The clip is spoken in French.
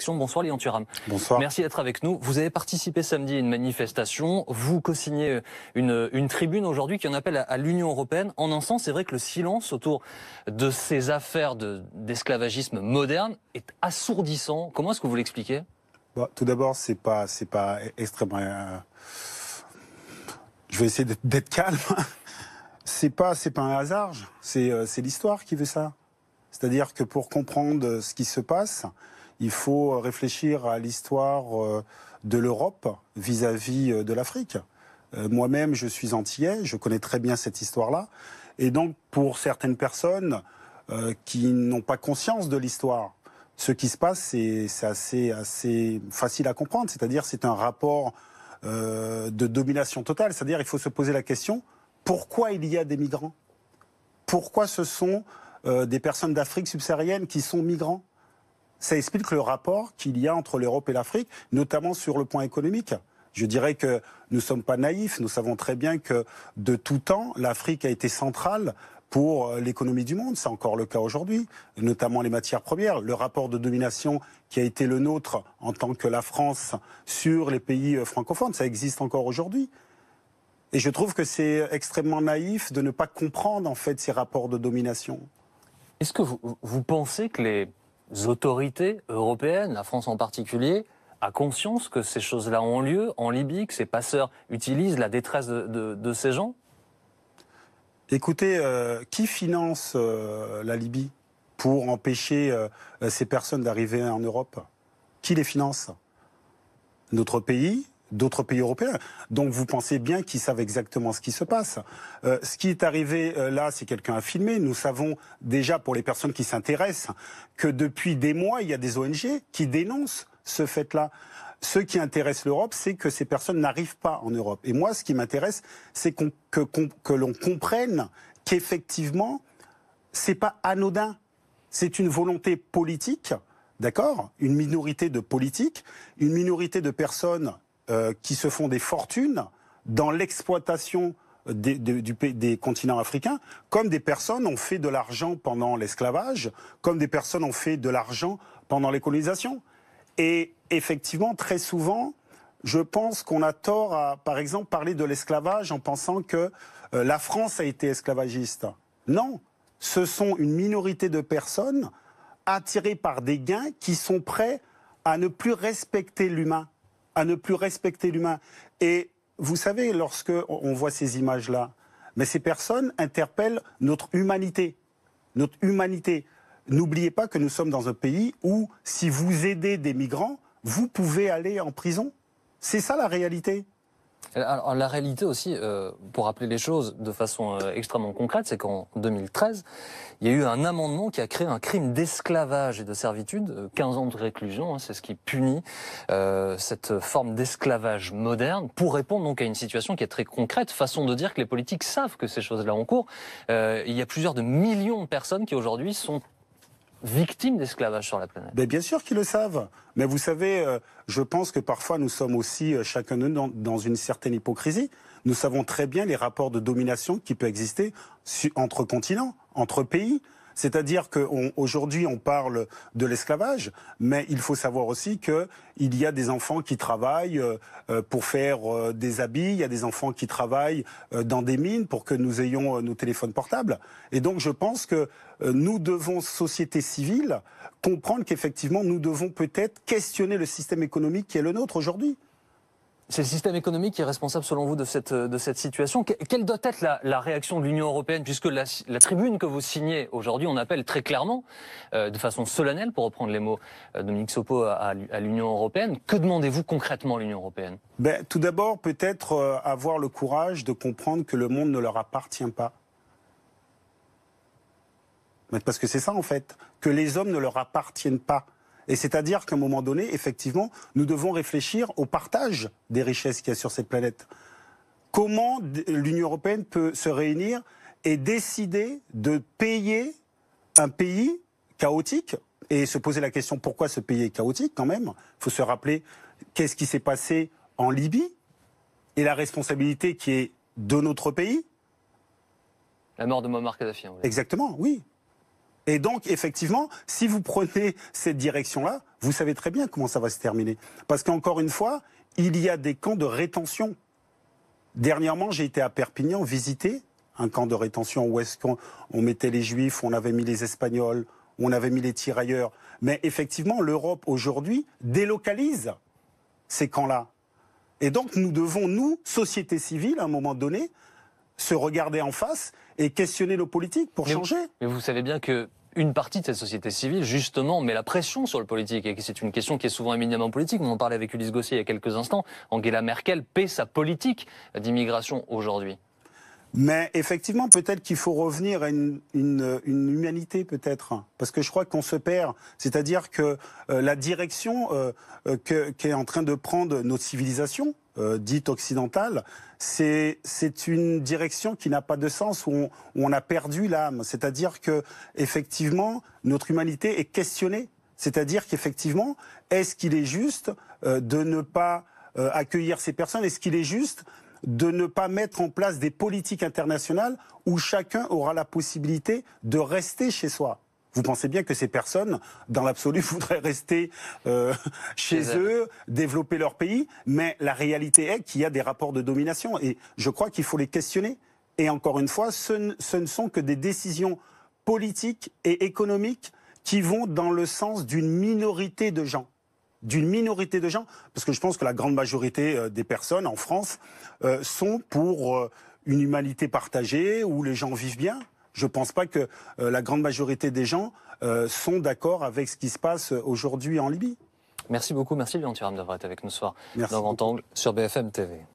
Bonsoir Lilian Thuram. Bonsoir. Merci d'être avec nous. Vous avez participé samedi à une manifestation. Vous co-signez une tribune aujourd'hui qui en appelle à l'Union européenne. En un sens, c'est vrai que le silence autour de ces affaires d'esclavagisme moderne est assourdissant. Comment est-ce que vous l'expliquez ? Tout d'abord, c'est pas extrêmement. Je vais essayer d'être calme. C'est pas un hasard. C'est l'histoire qui veut ça. C'est-à-dire que pour comprendre ce qui se passe, il faut réfléchir à l'histoire de l'Europe vis-à-vis de l'Afrique. Moi-même, je suis antillais, je connais très bien cette histoire-là. Et donc, pour certaines personnes qui n'ont pas conscience de l'histoire, ce qui se passe, c'est assez facile à comprendre. C'est-à-dire, c'est un rapport de domination totale. C'est-à-dire, il faut se poser la question, pourquoi il y a des migrants ? Pourquoi ce sont des personnes d'Afrique subsaharienne qui sont migrants ? Ça explique le rapport qu'il y a entre l'Europe et l'Afrique, notamment sur le point économique. Je dirais que nous ne sommes pas naïfs, nous savons très bien que de tout temps, l'Afrique a été centrale pour l'économie du monde. C'est encore le cas aujourd'hui, notamment les matières premières. Le rapport de domination qui a été le nôtre en tant que la France sur les pays francophones, ça existe encore aujourd'hui. Et je trouve que c'est extrêmement naïf de ne pas comprendre en fait ces rapports de domination. Est-ce que vous pensez que les autorités européennes, la France en particulier, a conscience que ces choses-là ont lieu en Libye, que ces passeurs utilisent la détresse de ces gens ? Écoutez, qui finance la Libye pour empêcher ces personnes d'arriver en Europe ? Qui les finance ? Notre pays ? D'autres pays européens. Donc vous pensez bien qu'ils savent exactement ce qui se passe. Ce qui est arrivé là, c'est quelqu'un a filmé. Nous savons déjà, pour les personnes qui s'intéressent, que depuis des mois, il y a des ONG qui dénoncent ce fait-là. Ce qui intéresse l'Europe, c'est que ces personnes n'arrivent pas en Europe. Et moi, ce qui m'intéresse, c'est que l'on comprenne qu'effectivement, c'est pas anodin. C'est une volonté politique, d'accord ? Une minorité de politiques, une minorité de personnes qui se font des fortunes dans l'exploitation des continents africains, comme des personnes ont fait de l'argent pendant l'esclavage, comme des personnes ont fait de l'argent pendant les colonisations. Et effectivement, très souvent, je pense qu'on a tort à, par exemple, parler de l'esclavage en pensant que la France a été esclavagiste. Non, ce sont une minorité de personnes attirées par des gains qui sont prêts à ne plus respecter l'humain. Et vous savez, lorsque on voit ces images-là, mais ces personnes interpellent notre humanité. Notre humanité. N'oubliez pas que nous sommes dans un pays où, si vous aidez des migrants, vous pouvez aller en prison. C'est ça la réalité. Alors, la réalité aussi, pour rappeler les choses de façon extrêmement concrète, c'est qu'en 2013, il y a eu un amendement qui a créé un crime d'esclavage et de servitude, 15 ans de réclusion, hein, c'est ce qui punit cette forme d'esclavage moderne, pour répondre donc à une situation qui est très concrète, façon de dire que les politiques savent que ces choses-là ont cours. Il y a plusieurs de millions de personnes qui aujourd'hui sont victimes d'esclavage sur la planète. Mais bien sûr qu'ils le savent. Mais vous savez, je pense que parfois nous sommes aussi chacun de nous dans une certaine hypocrisie. Nous savons très bien les rapports de domination qui peuvent exister entre continents, entre pays. C'est-à-dire qu'aujourd'hui, on parle de l'esclavage, mais il faut savoir aussi qu'il y a des enfants qui travaillent pour faire des habits, il y a des enfants qui travaillent dans des mines pour que nous ayons nos téléphones portables. Et donc, je pense que nous devons, société civile, comprendre qu'effectivement, nous devons peut-être questionner le système économique qui est le nôtre aujourd'hui. C'est le système économique qui est responsable, selon vous, de cette situation. Quelle doit être la réaction de l'Union européenne, puisque la tribune que vous signez aujourd'hui, on appelle très clairement, de façon solennelle, pour reprendre les mots de Dominique Sopo à l'Union européenne. Que demandez-vous concrètement à l'Union européenne ? Tout d'abord, peut-être avoir le courage de comprendre que le monde ne leur appartient pas. Parce que c'est ça, en fait, que les hommes ne leur appartiennent pas. Et c'est-à-dire qu'à un moment donné, effectivement, nous devons réfléchir au partage des richesses qu'il y a sur cette planète. Comment l'Union européenne peut se réunir et décider de payer un pays chaotique et se poser la question pourquoi ce pays est chaotique quand même. Il faut se rappeler qu'est-ce qui s'est passé en Libye et la responsabilité qui est de notre pays. La mort de Muammar Kadhafi. Exactement, oui. Et donc, effectivement, si vous prenez cette direction-là, vous savez très bien comment ça va se terminer. Parce qu'encore une fois, il y a des camps de rétention. Dernièrement, j'ai été à Perpignan visiter un camp de rétention où est-ce qu'on mettait les Juifs, on avait mis les Espagnols, on avait mis les tirailleurs. Mais effectivement, l'Europe, aujourd'hui, délocalise ces camps-là. Et donc, nous devons, nous, société civile, à un moment donné, se regarder en face et questionner nos politiques pour changer. Mais vous savez bien que une partie de cette société civile, justement, met la pression sur le politique. Et que c'est une question qui est souvent éminemment politique. On en parlait avec Ulysse Gossier il y a quelques instants. Angela Merkel paie sa politique d'immigration aujourd'hui. Mais effectivement, peut-être qu'il faut revenir à une humanité, peut-être. Parce que je crois qu'on se perd. C'est-à-dire que la direction qu'est en train de prendre notre civilisation, dite occidentale, c'est une direction qui n'a pas de sens, où on a perdu l'âme. C'est-à-dire que, effectivement, notre humanité est questionnée. C'est-à-dire qu'effectivement, est-ce qu'il est juste de ne pas accueillir ces personnes? Est-ce qu'il est juste de ne pas mettre en place des politiques internationales où chacun aura la possibilité de rester chez soi? Vous pensez bien que ces personnes, dans l'absolu, voudraient rester chez eux, développer leur pays, mais la réalité est qu'il y a des rapports de domination et je crois qu'il faut les questionner. Et encore une fois, ce ne sont que des décisions politiques et économiques qui vont dans le sens d'une minorité de gens. Parce que je pense que la grande majorité des personnes en France sont pour une humanité partagée où les gens vivent bien. Je ne pense pas que la grande majorité des gens sont d'accord avec ce qui se passe aujourd'hui en Libye. Merci beaucoup, merci Lyon Thuram d'avoir été avec nous ce soir Merci dans Grand Angle sur BFM TV.